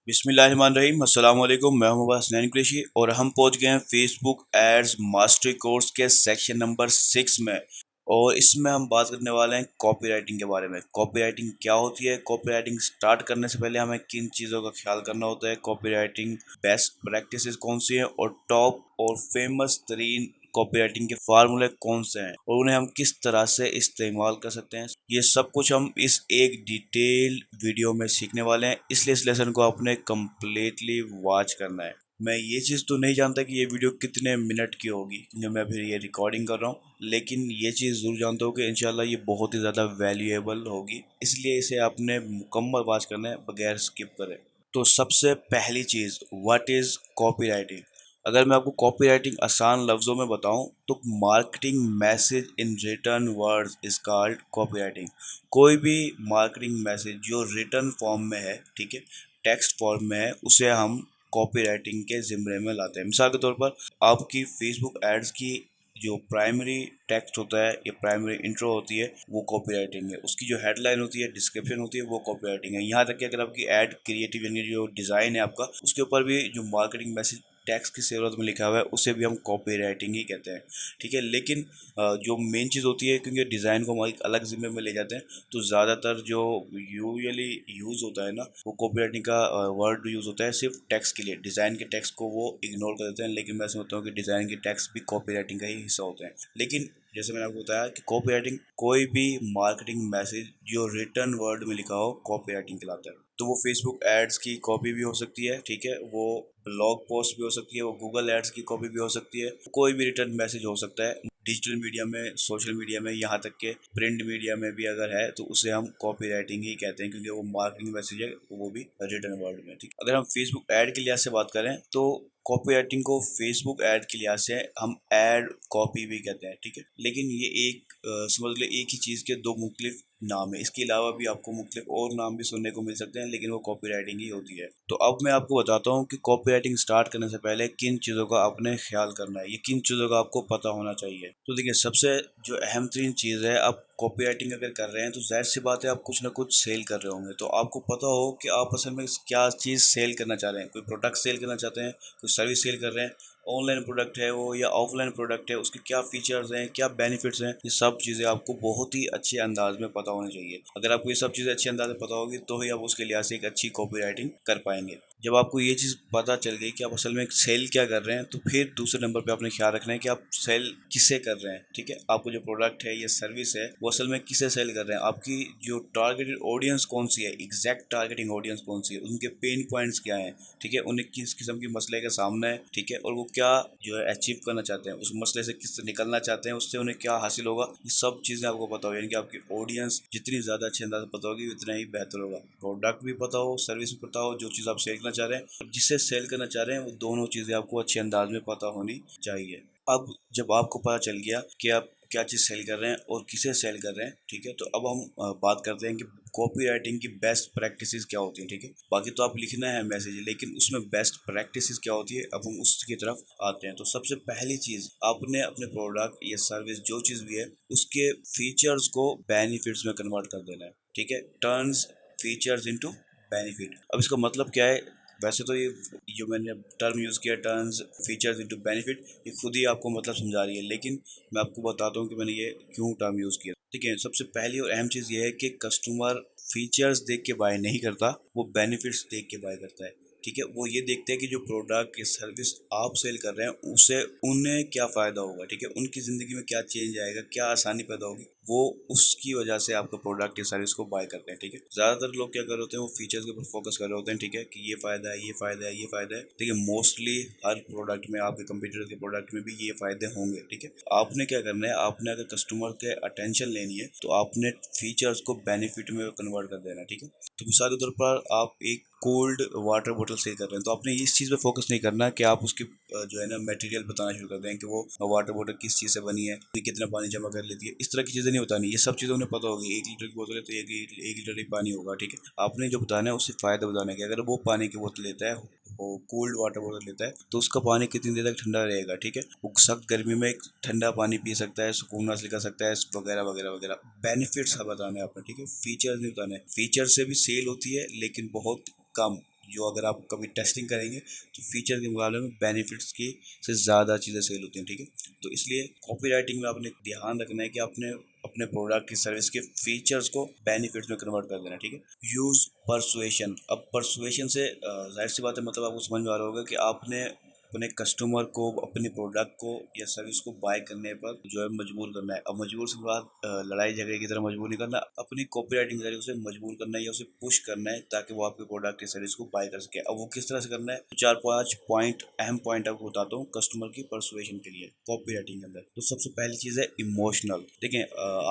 बिस्मिल्लाहिर्रहमानिर्रहीम अस्सलाम वालेकुम। मैं हूं हसनैन कुरैशी और हम पहुंच गए हैं फेसबुक एड्स मास्टरी कोर्स के सेक्शन नंबर 6 में। और इसमें हम बात करने वाले हैं कॉपीराइटिंग के बारे में। कॉपीराइटिंग क्या होती है, कॉपीराइटिंग स्टार्ट करने से पहले हमें किन चीज़ों का ख्याल करना होता है, कॉपीराइटिंग बेस्ट प्रैक्टिसेस कौन सी हैं और टॉप और फेमस तरीन कॉपीराइटिंग के फार्मूले कौन से हैं और उन्हें हम किस तरह से इस्तेमाल कर सकते हैं, ये सब कुछ हम इस एक डिटेल वीडियो में सीखने वाले हैं। इसलिए इस लेसन को आपने कम्प्लीटली वॉच करना है। मैं ये चीज़ तो नहीं जानता कि ये वीडियो कितने मिनट की होगी क्योंकि मैं फिर ये रिकॉर्डिंग कर रहा हूँ, लेकिन ये चीज़ ज़रूर जानता हूँ कि इंशाल्लाह ये बहुत ही ज़्यादा वैल्यूएबल होगी। इसलिए इसे आपने मुकम्मल वॉच करना है बगैर स्किप करे। तो सबसे पहली चीज़, व्हाट इज़ कॉपीराइटिंग। अगर मैं आपको कॉपीराइटिंग आसान लफ्ज़ों में बताऊं तो marketing message in written words is called copywriting. कोई भी मार्केटिंग मैसेज जो रिटर्न फॉर्म में है, ठीक है, टेक्स्ट फॉर्म में है, उसे हम कॉपीराइटिंग के ज़िम्मे में लाते हैं। मिसाल के तौर पर आपकी फेसबुक एड्स की जो प्राइमरी टेक्स्ट होता है या प्राइमरी इंट्रो होती है वो कॉपीराइटिंग है। उसकी जो हेडलाइन होती है, डिस्क्रिप्शन होती है, वो कॉपीराइटिंग है। यहाँ तक कि अगर आपकी एड क्रिएटिव यानी जो डिज़ाइन है आपका, उसके ऊपर भी जो मार्केटिंग मैसेज टैक्स की ज़रूरत में लिखा हुआ है उसे भी हम कॉपी राइटिंग ही कहते हैं, ठीक है। लेकिन जो मेन चीज़ होती है, क्योंकि डिज़ाइन को हम एक अलग जिम्मे में ले जाते हैं, तो ज़्यादातर जो यूजुअली यूज़ होता है ना, वो कॉपी राइटिंग का वर्ड यूज़ होता है सिर्फ टेक्स्ट के लिए। डिज़ाइन के टेक्स्ट को वो इग्नोर कर देते हैं, लेकिन मैं समझता हूँ कि डिज़ाइन के टेक्स्ट भी कॉपी राइटिंग का ही हिस्सा होते हैं। लेकिन जैसे मैंने आपको बताया कि कॉपी राइटिंग कोई भी मार्केटिंग मैसेज जो रिटर्न वर्ड में लिखा हो कॉपी राइटिंग कहलाता है। तो वो फेसबुक एड्स की कॉपी भी हो सकती है, ठीक है, वो ब्लॉग पोस्ट भी हो सकती है, वो गूगल एड्स की कॉपी भी हो सकती है, कोई भी रिटर्न मैसेज हो सकता है डिजिटल मीडिया में, सोशल मीडिया में, यहाँ तक के प्रिंट मीडिया में भी अगर है तो उसे हम कॉपी राइटिंग ही कहते हैं, क्योंकि वो मार्केटिंग मैसेज है, वो भी रिटर्न वर्ड में, ठीक। अगर हम फेसबुक ऐड के लिहाज से बात करें तो कॉपी राइटिंग को फेसबुक ऐड के लिहाज से हम ऐड कॉपी भी कहते हैं, ठीक है। लेकिन ये एक समझ लो एक ही चीज़ के दो मुख्तलिफ नाम है। इसके अलावा भी आपको मुख्तलिफ और नाम भी सुनने को मिल सकते हैं, लेकिन वो कॉपी राइटिंग ही होती है। तो अब मैं आपको बताता हूँ कि कॉपी राइटिंग स्टार्ट करने से पहले किन चीज़ों का आपने ख्याल करना है, ये किन चीज़ों का आपको पता होना चाहिए। तो देखिए, सबसे जो अहम तरीन चीज़ है, आप कॉपी राइटिंग अगर कर रहे हैं तो जाहिर सी बात है आप कुछ ना कुछ सेल कर रहे होंगे। तो आपको पता हो कि आप असल में क्या चीज़ सेल करना चाह रहे हैं। कोई प्रोडक्ट सेल करना चाहते हैं, कोई सर्विस सेल कर रहे हैं, ऑनलाइन प्रोडक्ट है वो या ऑफलाइन प्रोडक्ट है, उसके क्या फीचर्स हैं, क्या बेनिफिट्स हैं, ये सब चीज़ें आपको बहुत ही अच्छे अंदाज में पता होनी चाहिए। अगर आपको ये सब चीज़ें अच्छे अंदाज में पता होगी तो ही आप उसके लिहाज से एक अच्छी कॉपी राइटिंग कर पाएंगे। जब आपको ये चीज़ पता चल गई कि आप असल में सेल क्या कर रहे हैं, तो फिर दूसरे नंबर पे आपने ख्याल रखना है कि आप सेल किसे कर रहे हैं, ठीक है। आपको जो प्रोडक्ट है या सर्विस है वो असल में किसे सेल कर रहे हैं, आपकी जो टारगेटेड ऑडियंस कौन सी है, एग्जैक्ट टारगेटिंग ऑडियंस कौन सी है, उनके पेन पॉइंट्स क्या हैं, ठीक है, उन्हें किस किस्म की मसले का सामना है, ठीक है, और वो क्या जो है अचीव करना चाहते हैं, उस मसले से किस निकलना चाहते हैं, उससे उन्हें क्या हासिल होगा, ये सब चीज़ें आपको पता हो। यानी कि आपकी ऑडियंस जितनी ज़्यादा अच्छे अंदाज से पता होगी उतना ही बेहतर होगा। प्रोडक्ट भी पता हो, सर्विस भी पता हो, जो चीज़ आप सेल करना चाह रहे हैं, जिससे सेल करना चाह रहे हैं, वो दोनों चीज़ें आपको अच्छे अंदाज में पता होनी चाहिए। अब जब आपको पता चल गया कि आप क्या चीज़ सेल कर रहे हैं और किसे सेल कर रहे हैं, ठीक है, तो अब हम बात करते हैं कि कॉपी राइटिंग की बेस्ट प्रैक्टिसेस क्या होती हैं, ठीक है। बाकी तो आप लिखना है मैसेज, लेकिन उसमें बेस्ट प्रैक्टिसेस क्या होती है, अब हम उसकी तरफ आते हैं। तो सबसे पहली चीज़, आपने अपने प्रोडक्ट या सर्विस जो चीज़ भी है उसके फीचर्स को बेनिफिट्स में कन्वर्ट कर देना है, ठीक है। Turns features into benefit. अब इसका मतलब क्या है, वैसे तो ये जो मैंने टर्म यूज़ किया, टर्न्स फीचर्स इनटू बेनिफिट, ये खुद ही आपको मतलब समझा रही है, लेकिन मैं आपको बताता हूँ कि मैंने ये क्यों टर्म यूज़ किया, ठीक है। सबसे पहली और अहम चीज़ ये है कि कस्टमर फीचर्स देख के बाय नहीं करता, वो बेनिफिट्स देख के बाय करता है, ठीक है। वो ये देखते हैं कि जो प्रोडक्ट या सर्विस आप सेल कर रहे हैं उससे उन्हें क्या फ़ायदा होगा, ठीक है, उनकी ज़िंदगी में क्या चेंज आएगा, क्या आसानी पैदा होगी, वो उसकी वजह से आपका प्रोडक्ट या सर्विस को बाय करते हैं, ठीक है। ज़्यादातर लोग क्या कर रहे होते हैं, वो फीचर्स के ऊपर फोकस कर रहे होते हैं, ठीक है, कि ये फ़ायदा है, ये फ़ायदा है, ये फ़ायदा है, ठीक है। मोस्टली हर प्रोडक्ट में, आपके कंप्यूटर के प्रोडक्ट में भी ये फ़ायदे होंगे, ठीक है। आपने क्या करना है, आपने अगर कस्टमर के अटेंशन लेनी है तो आपने फीचर्स को बेनिफिट में कन्वर्ट कर देना है, ठीक है। तो मिसाल के तौर पर आप एक कोल्ड वाटर बोतल सेल कर रहे हैं, तो आपने इस चीज़ पे फोकस नहीं करना कि आप उसकी जो है ना मटेरियल बताना शुरू कर दें कि वो वाटर बोतल किस चीज़ से बनी है, कितना पानी जमा कर लेती है, इस तरह की चीज़ें नहीं बतानी। ये सब चीज़ें उन्हें पता होगी, 1 लीटर की बोतल है तो एक लीटर ही पानी होगा, ठीक है। आपने जो बताना है उससे फ़ायदा बताना है कि अगर वो पानी की बोतल लेता है, वो कोल्ड वाटर बोतल लेता है, तो उसका पानी कितनी देर तक ठंडा रहेगा, ठीक है। वो सख्त गर्मी में एक ठंडा पानी पी सकता है, सुकून हासिल कर सकता है, वगैरह वगैरह वगैरह। बेनिफिट्स बताने हैं आपने, ठीक है, फीचर्स नहीं बताने। फीचर से भी सेल होती है लेकिन बहुत कम, जो अगर आप कभी टेस्टिंग करेंगे तो फीचर के मुकाबले में बेनिफिट्स की से ज़्यादा चीज़ें सेल होती हैं, ठीक है। तो इसलिए कॉपी राइटिंग में आपने ध्यान रखना है कि आपने अपने प्रोडक्ट की सर्विस के फीचर्स को बेनिफिट्स में कन्वर्ट कर देना, ठीक है। Use persuasion. अब परसुएशन से जाहिर सी बात है, मतलब आपको समझ में आ रहा होगा कि आपने अपने कस्टमर को अपने प्रोडक्ट को या सर्विस को बाय करने पर जो है मजबूर करना है। अब मजबूर से बात लड़ाई झगड़े की तरह मजबूर नहीं करना, अपनी कॉपीराइटिंग के जरिए उसे मजबूर करना है या उसे पुश करना है ताकि वो आपके प्रोडक्ट या सर्विस को बाय कर सके। अब वो किस तरह से करना है, तो 4-5 पॉइंट, अहम पॉइंट आपको बताता हूँ कस्टमर की परसुएशन के लिए कॉपी राइटिंग के अंदर। तो सबसे पहली चीज़ है इमोशनल। देखें,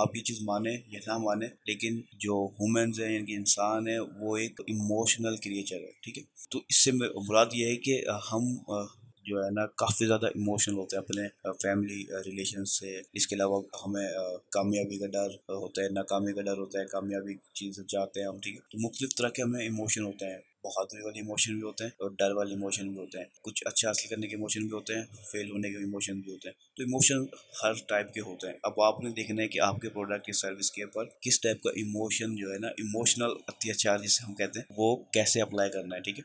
आप ये चीज़ माने या ना माने, लेकिन जो ह्यूमंस है यानी कि इंसान है वो एक इमोशनल क्रिएचर है, ठीक है। तो इससे मुराद ये है कि हम जो है ना काफ़ी ज़्यादा इमोशनल होते हैं अपने फैमिली रिलेशन से। इसके अलावा हमें कामयाबी का डर होता है, नाकामी का डर होता है, कामयाबी चीज़ चाहते हैं हम, ठीक है। तो मुख्तलिफ तरह के हमें इमोशन होते हैं, बहादुरी वाले इमोशन भी होते हैं और डर वाले इमोशन भी होते हैं। कुछ अच्छा हासिल करने के इमोशन भी होते हैं, फेल होने के इमोशन भी होते हैं। तो इमोशन हर टाइप के होते हैं। अब आपने देखना है कि आपके प्रोडक्ट की सर्विस के ऊपर किस टाइप का इमोशन जो है ना, इमोशनल अत्याचार जिसे हम कहते हैं, वो कैसे अप्लाई करना है, ठीक है।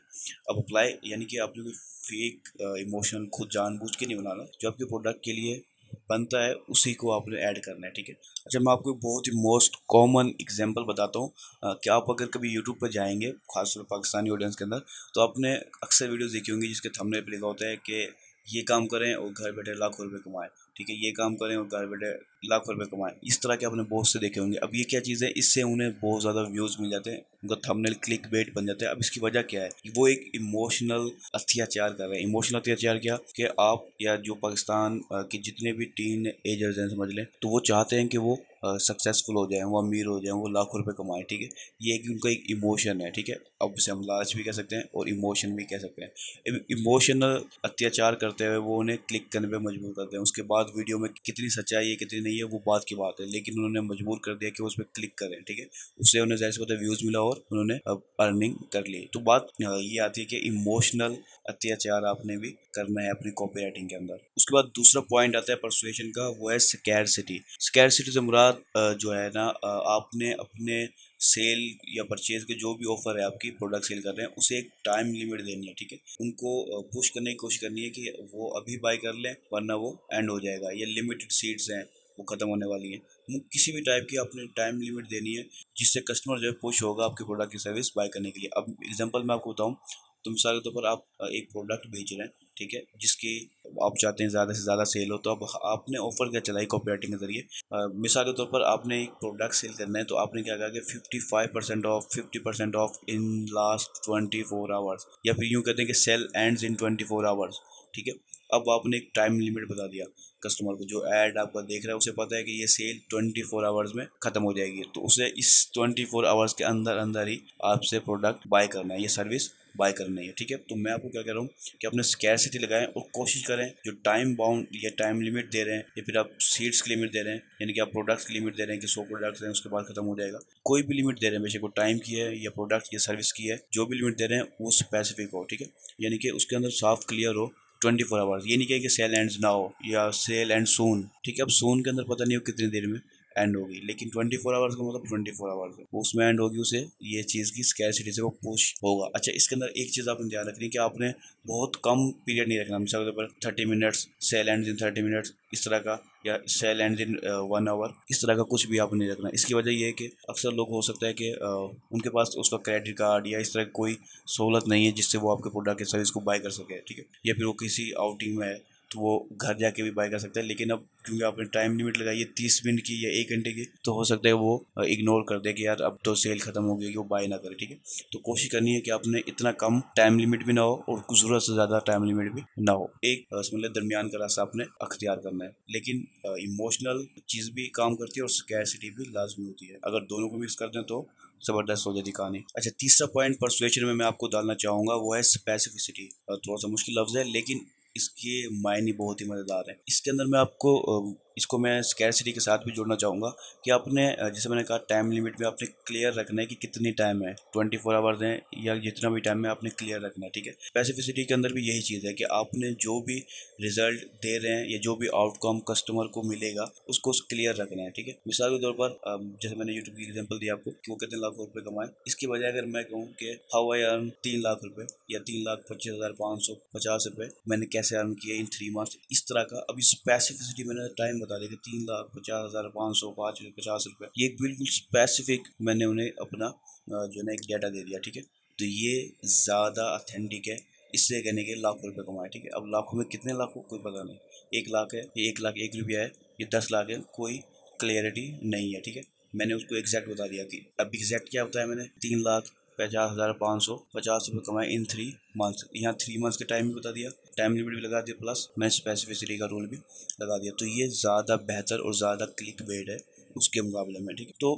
अब अप्लाई यानी कि आपने कोई फेक इमोशन खुद जानबूझ के नहीं बनाना, जो आपके प्रोडक्ट के लिए बनता है उसी को आपने ऐड करना है, ठीक है। अच्छा, मैं आपको बहुत ही मोस्ट कॉमन एग्जांपल बताता हूँ कि आप अगर कभी यूट्यूब पर जाएंगे, खासतौर पर पाकिस्तानी ऑडियंस के अंदर, तो आपने अक्सर वीडियोस देखी होंगी जिसके थंबनेल पे लिखा होता है कि ये काम करें और घर बैठे लाखों रुपए कमाएं, ठीक है, ये काम करें और घर बैठे लाखों रुपए कमाएं। इस तरह के आपने बहुत से देखे होंगे। अब ये क्या चीज़ है, इससे उन्हें बहुत ज़्यादा व्यूज़ मिल जाते हैं, उनका थंबनेल क्लिक बेट बन जाता है। अब इसकी वजह क्या है, वो एक इमोशनल अत्याचार कर रहे हैं। इमोशनल अत्याचार क्या, कि आप या जो पाकिस्तान के जितने भी टीन एजर्स हैं समझ लें, तो वो चाहते हैं कि वो सक्सेसफुल हो जाएं, वो अमीर हो जाएं, वो लाखों रुपए कमाएं, ठीक है। ये एक उनका एक इमोशन है, ठीक है। अब उसे हम लालच भी कह सकते हैं और इमोशन भी कह सकते हैं। इमोशनल अत्याचार करते हुए वो उन्हें क्लिक करने पे मजबूर करते हैं। उसके बाद वीडियो में कितनी सच्चाई है कितनी नहीं है वो बात की बात है, लेकिन उन्होंने मजबूर कर दिया कि वो उस पर क्लिक करें, ठीक है। उससे उन्हें जैसे पता व्यूज़ मिला और उन्होंने अब अर्निंग कर ली। तो बात ये आती है कि इमोशनल अत्याचार आपने भी करना है अपनी कॉपी राइटिंग के अंदर। उसके बाद दूसरा पॉइंट आता है परसुएशन का, वो है स्कैरसिटी। स्कैरसिटी से मुराद जो है ना, आपने अपने सेल या परचेज के जो भी ऑफर है, आपकी प्रोडक्ट सेल कर रहे हैं, उसे एक टाइम लिमिट देनी है, ठीक है। उनको पुश करने की कोशिश करनी है कि वो अभी बाय कर लें वरना वो एंड हो जाएगा। ये लिमिटेड सीट्स हैं, वो ख़त्म होने वाली हैं। किसी भी टाइप की आपने टाइम लिमिट देनी है जिससे कस्टमर जो है पुश होगा आपके प्रोडक्ट की सर्विस बाय करने के लिए। अब एग्जांपल मैं आपको बताऊं, तो मिसाल के तौर पर आप एक प्रोडक्ट बेच रहे हैं, ठीक है, जिसकी आप चाहते हैं ज़्यादा से ज़्यादा सेल हो। तो अब आपने ऑफर क्या चलाई कॉपी राइटिंग के जरिए, मिसाल के तौर पर आपने एक प्रोडक्ट सेल करना है, तो आपने क्या कहा कि 55% of, 50% of in last 24 hours, या फिर यूँ कहते हैं कि सेल एंड्स इन 24 आवर्स, ठीक है। अब आपने एक टाइम लिमिट बता दिया कस्टमर को, जो ऐड आपका देख रहा है उसे पता है कि ये सेल 24 आवर्स में ख़त्म हो जाएगी, तो उसे इस 24 आवर्स के अंदर अंदर ही आपसे प्रोडक्ट बाय करना है, ये सर्विस बाय करनी है, ठीक है। तो मैं आपको क्या कह रहा हूँ कि अपने स्कैरसिटी लगाएं और कोशिश करें जो टाइम बाउंड या टाइम लिमिट दे रहे हैं या फिर आप सीट्स की लिमिट दे रहे हैं, यानी कि आप प्रोडक्ट्स की लिमिट दे रहे हैं कि 100 प्रोडक्ट्स हैं उसके बाद खत्म हो जाएगा, कोई भी लिमिट दे रहे हैं, बेशक वो टाइम की है या प्रोडक्ट या सर्विस की है, जो भी लिमिट दे रहे हैं वो स्पेसिफिक हो, ठीक है। यानी कि उसके अंदर साफ क्लियर हो 24 आवर्स। ये नहीं कहे कि सेल एंड्स ना हो या सेल एंड सून, ठीक है। अब सून के अंदर पता नहीं हो कितनी देर में एंड होगी, लेकिन 24 आवर्स का मतलब 24 आवर्स है, वो उसमें एंड होगी, उसे ये चीज़ की स्कैरसिटी से वो पुश होगा। अच्छा, इसके अंदर एक चीज़ आपने ध्यान रखनी है कि आपने बहुत कम पीरियड नहीं रखना। मिसाल के तौर पर 30 minutes, sale end in 30 minutes, इस तरह का, या सेल एंड इन 1 आवर, इस तरह का कुछ भी आपने नहीं रखना। इसकी वजह ये है कि अक्सर लोग हो सकता है कि उनके पास उसका क्रेडिट कार्ड या इस तरह की कोई सहूलत नहीं है जिससे वो आपके प्रोडक्ट या सर्विस को बाय कर सके, ठीक है। या फिर वो किसी आउटिंग में है तो वो घर जाके भी बाय कर सकता है, लेकिन अब क्योंकि आपने टाइम लिमिट लगाई है 30 मिनट की या 1 घंटे की, तो हो सकता है वो इग्नोर कर दे कि यार अब तो सेल खत्म हो गई, कि वो बाय ना करे, ठीक है। तो कोशिश करनी है कि आपने इतना कम टाइम लिमिट भी ना हो और ज़रूरत से ज़्यादा टाइम लिमिट भी ना हो। एक मतलब दरमियान का रास्ता आपने अख्तियार करना है, लेकिन इमोशनल चीज़ भी काम करती है और स्कैरसिटी भी लाजमी होती है। अगर दोनों को मिक्स कर दें तो ज़बरदस्त हो जाती कहानी। अच्छा, तीसरा पॉइंट परसुएशन में मैं आपको डालना चाहूँगा, वो है स्पेसिफिसिटी। थोड़ा सा मुश्किल लफ्ज़ है लेकिन इसके मायने बहुत ही मज़ेदार है। इसके अंदर मैं आपको इसको मैं स्कैरसिटी के साथ भी जोड़ना चाहूँगा कि आपने जैसे मैंने कहा टाइम लिमिट में आपने क्लियर रखना है कि कितनी टाइम है, 24 आवर्स हैं या जितना भी टाइम है आपने क्लियर रखना है, ठीक है। स्पेसिफिसिटी के अंदर भी यही चीज़ है कि आपने जो भी रिजल्ट दे रहे हैं या जो भी आउटकम कस्टमर को मिलेगा उसको क्लियर रखना है, ठीक है। मिसाल के तौर पर जैसे मैंने यूट्यूब की एग्जांपल दी आपको कि वो कितने लाख रुपए कमाए, इसकी बजाय अगर मैं कहूँ कि हाउ आई अर्न 3 लाख रुपए या 3,25,550 रुपए मैंने कैसे अर्न किए इन 3 मंथ्स, इस तरह का। अभी स्पेसिफिसिटी मैंने टाइम बता दिया कि 3,50,550 ये एक बिल्कुल स्पेसिफिक मैंने उन्हें अपना जो है ना एक डाटा दे दिया, ठीक है। तो ये ज़्यादा अथेंटिक है इससे कहने के लाखों रुपए कमाए, ठीक है। अब लाखों में कितने लाख हो कोई पता नहीं, 1 लाख है ये 1 लाख 1 रुपया है, ये 10 लाख है, कोई क्लियरिटी नहीं है, ठीक है। मैंने उसको एग्जैक्ट बता दिया कि अब एग्जैक्ट क्या बताया मैंने, 3,50,550 रुपये कमाए इन 3 मंथ्स। यहाँ 3 मंथ्स के टाइम भी बता दिया, टाइम लिमिट भी लगा दिया, प्लस मैं स्पेसिफिसिटी का रूल भी लगा दिया। तो ये ज़्यादा बेहतर और ज़्यादा क्लिक बेड है उसके मुकाबले में, ठीक है। तो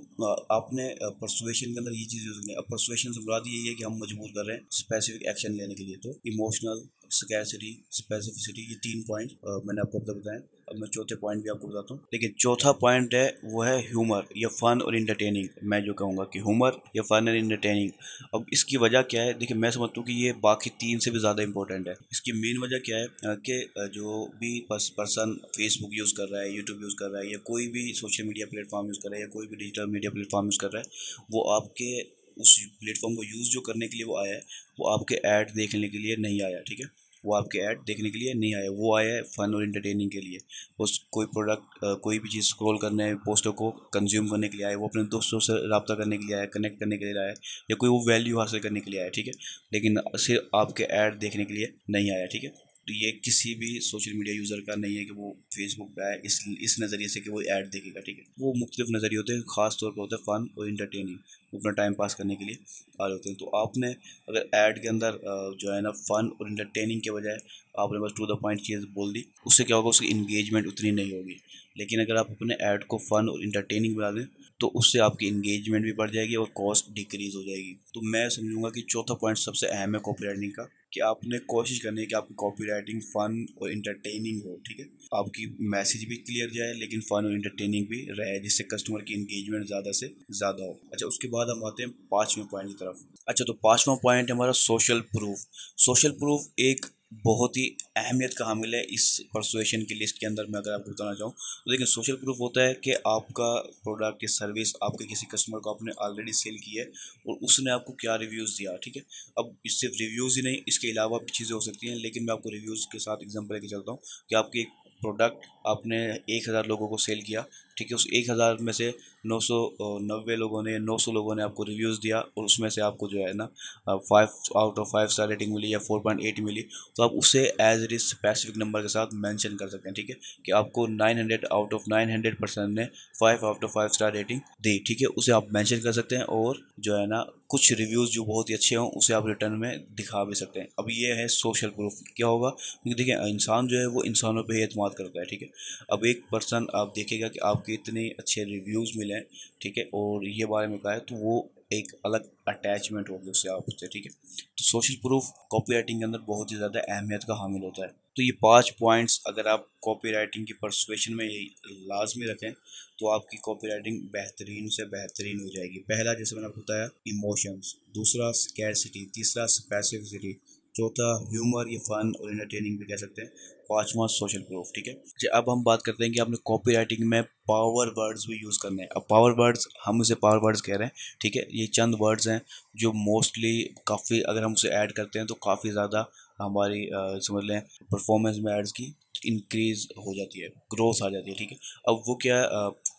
आपने परसुएशन के अंदर ये चीज़ यूज़ करनी है। अब परसुएशन से मुराद यही है कि हम मजबूर कर रहे हैं स्पेसिफिक एक्शन लेने के लिए। तो इमोशनल, स्कैरसिटी, स्पेसिफिसिटी, ये 3 पॉइंट मैंने आपको अब तक बताए। अब मैं चौथे पॉइंट भी आपको बताता हूँ। देखिए चौथा पॉइंट है वो है ह्यूमर या फन और इंटरटेनिंग। मैं जो कहूँगा कि ह्यूमर या फन और इंटरटेनिंग। अब इसकी वजह क्या है, देखिए मैं समझता हूँ कि ये बाकी 3 से भी ज़्यादा इंपॉर्टेंट है। इसकी मेन वजह क्या है कि जो भी पर्सन फेसबुक यूज़ कर रहा है, यूट्यूब यूज़ कर रहा है या कोई भी सोशल मीडिया प्लेटफॉर्म यूज़ कर रहा है या कोई भी डिजिटल मीडिया प्लेटफॉर्म यूज़ कर रहा है, वो आपके उस प्लेटफॉर्म को यूज़ जो करने के लिए वो आया है, वो आपके ऐड देखने के लिए नहीं आया, ठीक है। वो आपके ऐड देखने के लिए नहीं आया, वो आया है फन और इंटरटेनिंग के लिए। उस कोई प्रोडक्ट कोई भी चीज़ स्क्रॉल करने, पोस्टर को कंज्यूम करने के लिए आया, वो अपने दोस्तों से रब्ता करने के लिए आया, कनेक्ट करने के लिए आया, या कोई वो वैल्यू हासिल करने के लिए आया, ठीक है। लेकिन सिर्फ आपके ऐड देखने के लिए नहीं आया, ठीक है। तो ये किसी भी सोशल मीडिया यूज़र का नहीं है कि वो फेसबुक पे आए इस नज़रिए से कि वो ऐड देखेगा, ठीक है। वो मुख्तलिफ नज़रिए होते हैं, ख़ास तौर पर होते हैं फ़न और इंटरटेनिंग, अपना टाइम पास करने के लिए आ रहे होते हैं। तो आपने अगर ऐड के अंदर जो है ना फ़न और इंटरटेनिंग के बजाय आपने बस टू द पॉइंट चीज़ बोल दी, उससे क्या होगा, उसकी इंगेजमेंट उतनी नहीं होगी। लेकिन अगर आप अपने ऐड को फ़न और इंटरटेनिंग बना दें तो उससे आपकी इंगेजमेंट भी बढ़ जाएगी और कॉस्ट डिक्रीज़ हो जाएगी। तो मैं समझूंगा कि चौथा पॉइंट सबसे अहम है कॉपी राइटिंग का, कि आपने कोशिश करनी है कि आपकी कॉपी राइटिंग फ़न और इंटरटेनिंग हो, ठीक है। आपकी मैसेज भी क्लियर जाए लेकिन फ़न और इंटरटेनिंग भी रहे, जिससे कस्टमर की इंगेजमेंट ज़्यादा से ज़्यादा हो। अच्छा, उसके बाद हम आते हैं 5वें पॉइंट की तरफ। अच्छा, तो 5वां पॉइंट है हमारा सोशल प्रूफ। सोशल प्रूफ एक बहुत ही अहमियत का हामिल है इस परसुएशन की लिस्ट के अंदर। मैं अगर आपको बताना चाहूँ तो देखिए, सोशल प्रूफ होता है कि आपका प्रोडक्ट या सर्विस आपके किसी कस्टमर को आपने ऑलरेडी सेल की है और उसने आपको क्या रिव्यूज़ दिया, ठीक है। अब इस सिर्फ रिव्यूज़ ही नहीं, इसके अलावा भी चीज़ें हो सकती हैं, लेकिन मैं आपको रिव्यूज़ के साथ एग्जांपल लेके चलता हूँ कि आपकी एक प्रोडक्ट आपने 1,000 लोगों को सेल किया, ठीक है। उस 1,000 में से 990 लोगों ने, 900 लोगों ने आपको रिव्यूज़ दिया और उसमें से आपको जो है ना 5/5 स्टार रेटिंग मिली या 4.8 मिली। तो आप उसे as it is specific number के साथ मेंशन कर सकते हैं, ठीक है, कि आपको 900 आउट ऑफ 900 पर्सन ने 5/5 स्टार रेटिंग दी, ठीक है। उसे आप मेंशन कर सकते हैं और जो है ना कुछ रिव्यूज़ जो बहुत ही अच्छे हों उसे आप रिटर्न में दिखा भी सकते हैं। अब ये है सोशल प्रूफ। क्या होगा, क्योंकि देखिए इंसान जो है वो इंसानों पे ही एतमाद करता है, ठीक है। अब एक पर्सन आप देखेगा कि आपके इतने अच्छे रिव्यूज़ मिले हैं, ठीक है, और ये बारे में कहा है, तो वो एक अलग अटैचमेंट होगी उससे आपसे, ठीक है। तो सोशल प्रूफ कॉपी राइटिंग के अंदर बहुत ही ज़्यादा अहमियत का हामिल होता है। तो ये 5 पॉइंट्स अगर आप कॉपी राइटिंग की परसुएशन में ये लाजमी रखें तो आपकी कॉपी राइटिंग बेहतरीन से बेहतरीन हो जाएगी। पहला जैसे मैंने आपको बताया इमोशंस, दूसरा स्कैरसिटी, तीसरा स्पेसिफिसिटी, चौथा ह्यूमर या फन और एंटरटेनिंग भी कह सकते हैं, पांचवा सोशल प्रूफ, ठीक है। अब हम बात करते हैं कि आपने कॉपी राइटिंग में पावर वर्ड्स भी यूज़ करने हैं। अब पावर वर्ड्स, हम उसे पावर वर्ड्स कह रहे हैं, ठीक है। ये चंद वर्ड्स हैं जो मोस्टली काफ़ी अगर हम उसे ऐड करते हैं तो काफ़ी ज़्यादा हमारी समझ लें परफॉर्मेंस में एड्स की इंक्रीज हो जाती है, ग्रोथ आ जाती है, ठीक है। अब वो क्या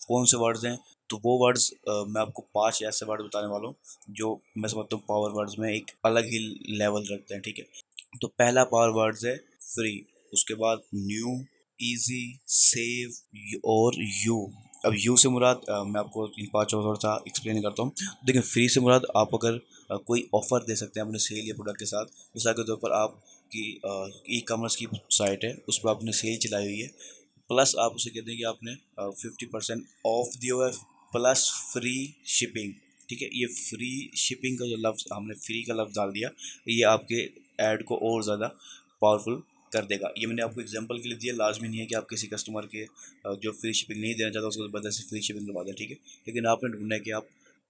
कौन से वर्ड्स हैं, तो वो वर्ड्स मैं आपको 5 ऐसे वर्ड बताने वाला हूँ जो मैं समझता हूँ पावर वर्ड्स में एक अलग ही लेवल रखते हैं, ठीक है। तो पहला पावर वर्ड्स है फ्री, उसके बाद न्यू, इजी, सेव और यू। अब यू से मुराद मैं आपको इन पाँचों थोड़ा सा एक्सप्लेन करता हूँ। देखिए फ्री से मुराद आप अगर कोई ऑफर दे सकते हैं अपने सेल या प्रोडक्ट के साथ। मिसाल के तौर पर आपकी ई कॉमर्स की साइट है, उस पर आपने सेल चलाई हुई है, प्लस आप उसे कहते हैं कि आपने 50% ऑफ दिया हुआ है प्लस फ्री शिपिंग, ठीक है। ये फ्री शिपिंग का जो लफ्ज़ हमने फ्री का लफ्ज़ डाल दिया, ये आपके ऐड को और ज़्यादा पावरफुल कर देगा। ये मैंने आपको एग्जांपल के लिए दिया, लाजमी नहीं है कि आप किसी कस्टमर के जो फ्री शिपिंग नहीं देना चाहता उसको ज़बरदस्ती फ्री शिपिंग करवा दें, ठीक है। लेकिन आपने ढूंढना है कि आप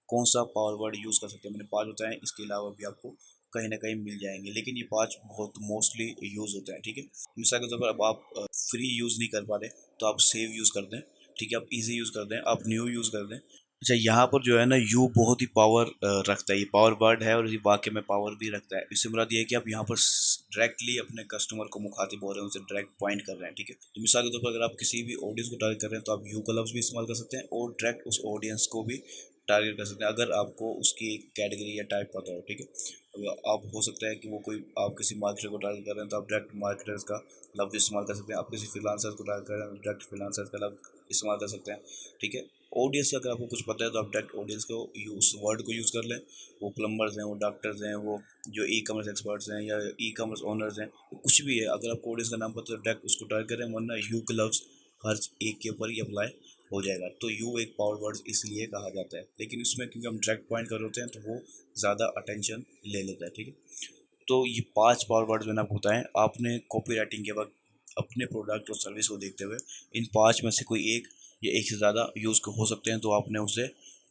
कौन सा पावर वर्ड यूज़ कर सकते हैं। मैंने 5 बताएं, इसके अलावा भी आपको कहीं ना कहीं मिल जाएंगे, लेकिन ये 5 बहुत मोस्टली यूज़ होते हैं, ठीक है। मिसाल के तौर पर अब आप फ्री यूज़ नहीं कर पा रहे तो आप सेव यूज़ कर दें, ठीक है। आप इजी यूज़ कर दें, आप न्यू यूज़ कर दें। अच्छा, यहाँ पर जो है ना यू बहुत ही पावर रखता है, ये पावर वर्ड है और ये वाक्य में पावर भी रखता है। इससे मुराद ये है कि आप यहाँ पर डायरेक्टली अपने कस्टमर को मुखातिब हो रहे हैं, उनसे डायरेक्ट पॉइंट कर रहे हैं, ठीक है। तो मिसाल के तौर पर अगर आप किसी भी ऑडियंस को टारगेट कर रहे हैं तो आप यू का लफ्ज़ भी इस्तेमाल कर सकते हैं और डायरेक्ट उस ऑडियंस को भी टारगेट कर सकते हैं, अगर आपको उसकी एक कैटेगरी या टाइप पता हो, ठीक है। आप हो सकता है कि वो कोई आप किसी मार्केटर को टारगेट कर रहे हैं तो आप डायरेक्ट मार्केटर्स का लफ्ज़ इस्तेमाल कर सकते हैं। आप किसी फ्रीलांसर को टारगेट कर रहे हैं तो डायरेक्ट फ्रीलांसर का लफ्ज़ इस्तेमाल कर सकते हैं, ठीक है। ऑडियंस से अगर आपको कुछ पता है तो आप डायरेक्ट ऑडियंस को यूज़ वर्ड को यूज़ कर लें। वो प्लम्बर्स हैं, वो डॉक्टर्स हैं, वो जो ई कॉमर्स एक्सपर्ट्स हैं या ई कॉमर्स ओनर्स हैं, कुछ भी है, अगर आपको ऑडियंस का नाम पता है तो डायरेक्ट उसको टारगेट करें, वरना यू का लफ्ज़ हर एक के ऊपर ही अप्लाई हो जाएगा। तो यू एक पावर वर्ड इसलिए कहा जाता है, लेकिन इसमें क्योंकि हम डायरेक्ट पॉइंट कर रहे होते हैं तो वो ज़्यादा अटेंशन ले लेता है, ठीक है। तो ये 5 पावर वर्ड्स मैंने आपको बताएं। आपने कॉपी राइटिंग के वक्त अपने प्रोडक्ट और सर्विस को देखते हुए इन 5 में से कोई एक या एक से ज़्यादा यूज़ हो सकते हैं, तो आपने उसे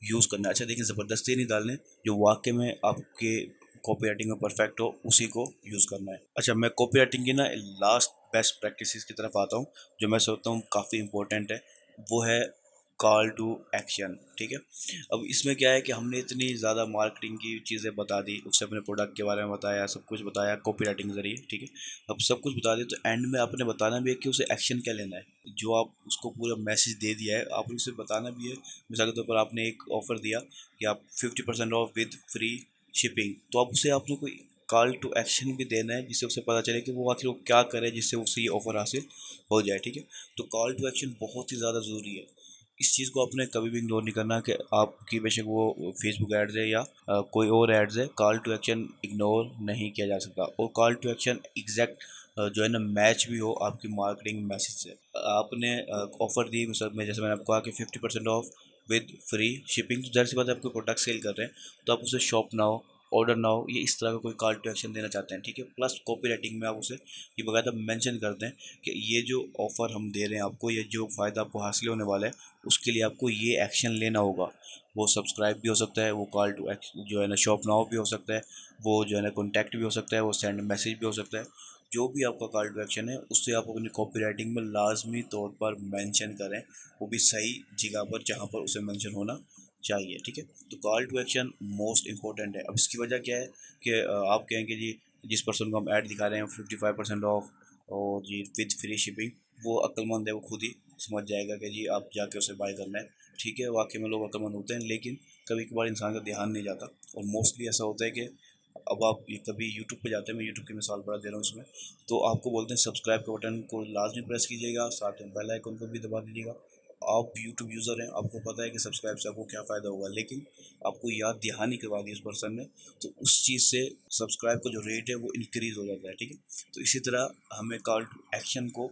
यूज़ करना है। अच्छा देखिए, ज़बरदस्ती नहीं डालने, जो वाकई में आपके कॉपी राइटिंग में परफेक्ट हो उसी को यूज़ करना है। अच्छा, मैं कॉपी राइटिंग की ना लास्ट बेस्ट प्रैक्टिसेस की तरफ आता हूँ, जो मैं सोचता हूँ काफ़ी इंपॉर्टेंट है। वो है कॉल टू एक्शन, ठीक है। अब इसमें क्या है कि हमने इतनी ज़्यादा मार्केटिंग की चीज़ें बता दी, उससे अपने प्रोडक्ट के बारे में बताया, सब कुछ बताया कॉपी राइटिंग के ज़रिए, ठीक है। अब सब कुछ बता दिया तो एंड में आपने बताना भी है कि उसे एक्शन क्या लेना है। जो आप उसको पूरा मैसेज दे दिया है, आपने उसे बताना भी है। मिसाल के तौर पर आपने एक ऑफ़र दिया कि आप 50% ऑफ विद फ्री शिपिंग, तो अब उसे आपने कोई कॉल टू एक्शन भी देना है जिससे उसे पता चले कि वो आखिर वो क्या करे जिससे उसे ये ऑफ़र हासिल हो जाए, ठीक है। तो कॉल टू एक्शन बहुत ही ज़्यादा ज़रूरी है। इस चीज़ को आपने कभी भी इग्नोर नहीं करना कि आपकी बेशक वो फेसबुक एड्स है या कोई और एड्स है, कॉल टू एक्शन इग्नोर नहीं किया जा सकता। और कॉल टू एक्शन एग्जैक्ट जो है ना मैच भी हो आपकी मार्केटिंग मैसेज से। आपने ऑफर दी मिसाल में, जैसे मैंने आपको कहा कि 50% ऑफ विद फ्री शिपिंग, तो जाहिर सी बात है आपको प्रोडक्ट सेल कर रहे हैं तो आप उसे शॉप नाउ, ऑर्डर नाउ, ये इस तरह का कोई कॉल टू एक्शन देना चाहते हैं, ठीक है। प्लस कॉपी राइटिंग में आप उसे ये बकायदा मेंशन कर दें कि ये जो ऑफ़र हम दे रहे हैं आपको, ये जो फ़ायदा आपको हासिल होने वाला है, उसके लिए आपको ये एक्शन लेना होगा। वो सब्सक्राइब भी हो सकता है, वो कॉल टू जो है ना शॉप नाउ भी हो सकता है, वो जो है ना कॉन्टैक्ट भी हो सकता है, वो सेंड मैसेज भी हो सकता है। जो भी आपका कॉल टू एक्शन है उससे आप अपनी कॉपी राइटिंग में लाजमी तौर पर मेंशन करें, वो भी सही जगह पर जहाँ पर उसे मेंशन होना चाहिए, ठीक है। तो call to action most important है। अब इसकी वजह क्या है कि आप कहेंगे जी जिस पर्सन को हम ऐड दिखा रहे हैं 55% ऑफ और जी विद फ्री शिपिंग, वो अक्लमंद है, वो खुद ही समझ जाएगा कि जी आप जाके उसे बाय करना है, ठीक है। वाकई में लोग अक्लमंद होते हैं, लेकिन कभी कभार इंसान का ध्यान नहीं जाता और मोस्टली ऐसा होता है कि अब आप ये कभी यूट्यूब पे जाते हैं, मैं यूट्यूब की मिसाल बता दे रहा हूँ इसमें, तो आपको बोलते हैं सब्सक्राइब के बटन को लाजमी प्रेस कीजिएगा, साथ में बेल आइकन को भी दबा दीजिएगा। आप यूट्यूब यूज़र हैं, आपको पता है कि सब्सक्राइब से आपको क्या फ़ायदा होगा, लेकिन आपको याद दहानी करवा दी उस पर्सन ने, तो उस चीज़ से सब्सक्राइब का जो रेट है वो इंक्रीज़ हो जाता है, ठीक है। तो इसी तरह हमें कॉल टू एक्शन को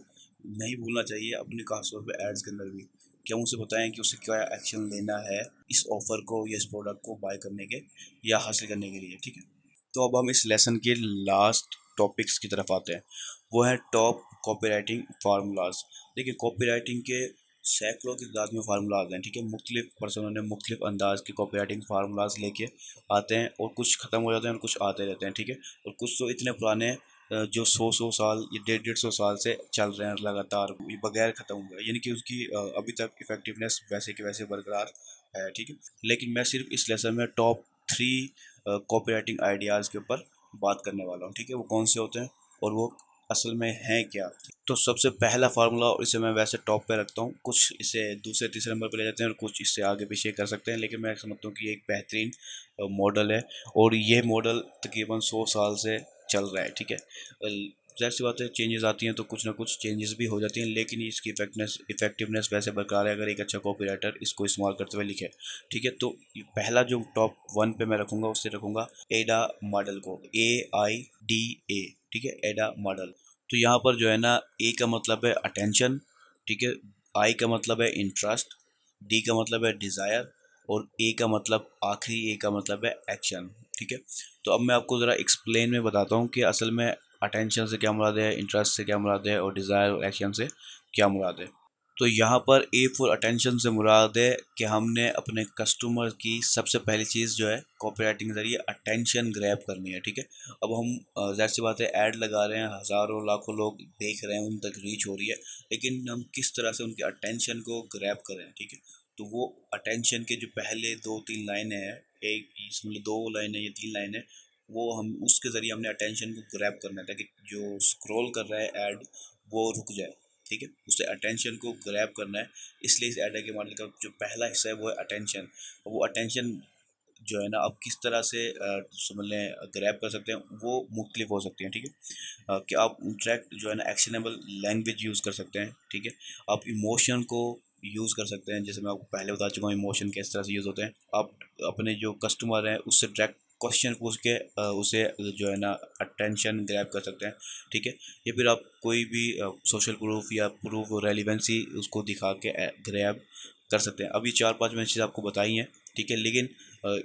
नहीं भूलना चाहिए अपने खासतौर पर एड्स के अंदर भी, कि हम उसे बताएं कि उसे क्या एक्शन लेना है इस ऑफ़र को या इस प्रोडक्ट को बाय करने के या हासिल करने के लिए, ठीक है। तो अब हम इस लेसन के लास्ट टॉपिक्स की तरफ आते हैं, वो है टॉप कॉपीराइटिंग फार्मूलाज। देखिए, कॉपीराइटिंग के सैकड़ों की तादाद में फार्मूलाज हैं, ठीक है। मुख्तलिफ पर्सनों ने मुख्तलिफ अंदाज के कॉपीराइटिंग फार्मूलाज लेके आते हैं और कुछ ख़त्म हो जाते हैं और कुछ आते रहते हैं, ठीक है। और कुछ तो इतने पुराने जो 100 साल या 150 150 साल से चल रहे हैं लगातार, ये बगैर ख़त्म हुए, यानी कि उसकी अभी तक इफ़ेक्टिवनेस वैसे के वैसे बरकरार है, ठीक है। लेकिन मैं सिर्फ इस लेसन में टॉप 3 कॉपीराइटिंग आइडियाज़ के ऊपर बात करने वाला हूँ, ठीक है। वो कौन से होते हैं और वो असल में हैं क्या। तो सबसे पहला फार्मूला, और इसे मैं वैसे टॉप पे रखता हूँ, कुछ इसे दूसरे तीसरे नंबर पे ले जाते हैं और कुछ इससे आगे पीछे कर सकते हैं, लेकिन मैं समझता हूँ कि ये एक बेहतरीन मॉडल है और ये मॉडल तकरीबन 100 साल से चल रहा है, ठीक है। ज़ाहिर सी बात है चेंजेस आती हैं तो कुछ ना कुछ चेंजेस भी हो जाती हैं, लेकिन इसकी इफेक्टिवनेस वैसे बरकरार है अगर एक अच्छा कॉपी राइटर इसको इस्तेमाल करते हुए लिखे, ठीक है। तो पहला जो टॉप 1 पे मैं रखूँगा उससे रखूँगा एडा मॉडल को, AIDA, ठीक है, एडा मॉडल। तो यहाँ पर जो है ना, ए का मतलब है अटेंशन, ठीक है, आई का मतलब है इंटरेस्ट, डी का मतलब है डिज़ायर और ए का मतलब आखिरी ए का मतलब है एक्शन, ठीक है। तो अब मैं आपको ज़रा एक्सप्लेन में बताता हूँ कि असल में अटेंशन से क्या मुराद है, इंटरेस्ट से क्या मुराद है और डिज़ायर और एक्शन से क्या मुराद है। तो यहाँ पर ए फॉर अटेंशन से मुराद है कि हमने अपने कस्टमर की सबसे पहली चीज़ जो है कॉपी राइटिंग के ज़रिए अटेंशन ग्रैब करनी है, ठीक है। अब हम ज़ाहिर सी बात है ऐड लगा रहे हैं, हज़ारों लाखों लोग देख रहे हैं, उन तक रीच हो रही है, लेकिन हम किस तरह से उनके अटेंशन को ग्रैब करें, ठीक है। तो वो अटेंशन के जो पहले 2-3 लाइनें हैं, एक इसमें 2 लाइनें या 3 लाइनें, वो हम उसके ज़रिए हमने अटेंशन को ग्रैब करना है ताकि जो स्क्रॉल कर रहा है ऐड वो रुक जाए, ठीक है। उसे अटेंशन को ग्रैब करना है, इसलिए इस एडा के मॉडल का जो पहला हिस्सा है वो है अटेंशन। वो अटेंशन जो है ना आप किस तरह से समझ लें ग्रैब कर सकते हैं, वो मुख्तलिफ हो सकती हैं, ठीक है। कि आप डायरेक्ट जो है ना एक्शनेबल लैंग्वेज यूज़ कर सकते हैं, ठीक है। आप इमोशन को यूज़ कर सकते हैं, जैसे मैं आपको पहले बता चुका हूँ इमोशन किस तरह से यूज़ होते हैं। आप अपने जो कस्टमर हैं उससे डायरेक्ट क्वेश्चन पूछ के उसे जो है ना अटेंशन ग्रैब कर सकते हैं, ठीक है। या फिर आप कोई भी सोशल प्रूफ या प्रूफ रेलिवेंसी उसको दिखा के ग्रैब कर सकते हैं। अभी 4-5 मैंने चीज़ आपको बताई हैं, ठीक है। लेकिन